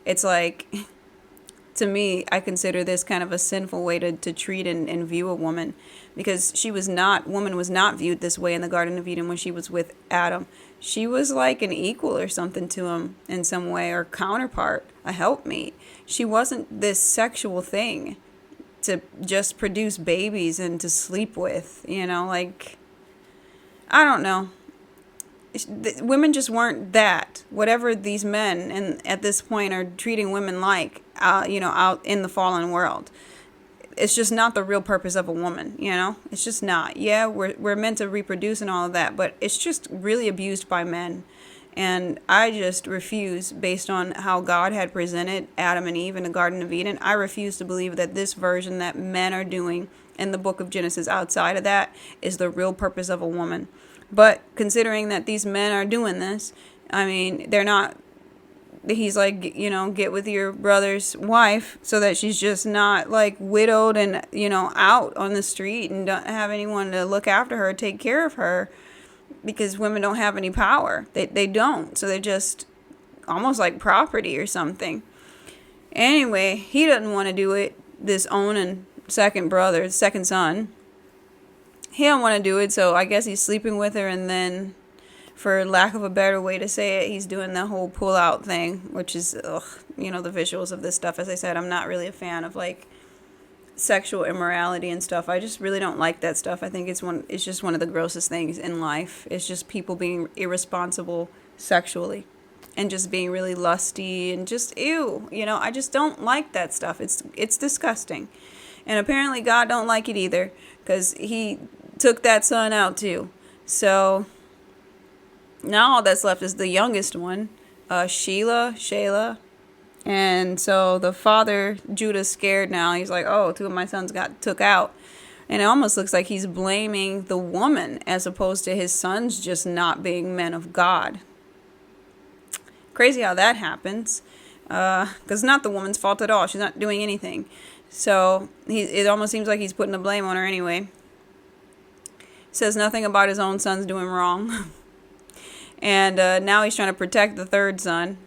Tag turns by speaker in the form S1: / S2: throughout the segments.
S1: It's like, to me, I consider this kind of a sinful way to treat and view a woman, because woman was not viewed this way in the Garden of Eden when she was with Adam. She was like an equal or something to him in some way, or counterpart, a helpmate. She wasn't this sexual thing to just produce babies and to sleep with, like, I don't know. Women just weren't that. Whatever these men and at this point are treating women like, out in the fallen world, it's just not the real purpose of a woman. It's just not. Yeah, we're meant to reproduce and all of that, but it's just really abused by men. And I just refuse, based on how God had presented Adam and Eve in the Garden of Eden, I refuse to believe that this version that men are doing in the book of Genesis outside of that is the real purpose of a woman. But considering that these men are doing this, I mean, they're not, he's like, get with your brother's wife so that she's just not like widowed and, out on the street and don't have anyone to look after her, take care of her, because women don't have any power. They don't. So they're just almost like property or something. Anyway, he doesn't want to do it, this Onan second son. He don't want to do it, so I guess he's sleeping with her, and then, for lack of a better way to say it, he's doing the whole pull-out thing, which is, the visuals of this stuff. As I said, I'm not really a fan of, like, sexual immorality and stuff. I just really don't like that stuff. I think it's just one of the grossest things in life. It's just people being irresponsible sexually and just being really lusty and just, ew. I just don't like that stuff. It's disgusting. And apparently God don't like it either, because he took that son out too. So now all that's left is the youngest one, Sheila. And so the father, Judah's scared now. He's like, oh, 2 of my sons got took out. And it almost looks like he's blaming the woman as opposed to his sons just not being men of God. Crazy how that happens. Because it's not the woman's fault at all. She's not doing anything. So it almost seems like he's putting the blame on her anyway. Says nothing about his own sons doing wrong. And now he's trying to protect the third son.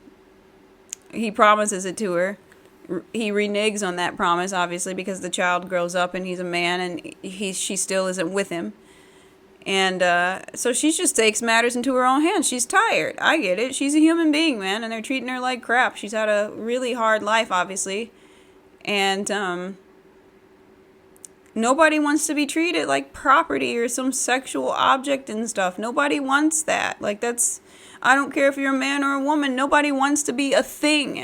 S1: He promises it to her. He reneges on that promise, obviously, because the child grows up and he's a man, and she still isn't with him. And so she just takes matters into her own hands. She's tired. I get it. She's a human being, man, and they're treating her like crap. She's had a really hard life, obviously. And nobody wants to be treated like property or some sexual object and stuff. Nobody wants that. Like, I don't care if you're a man or a woman. Nobody wants to be a thing.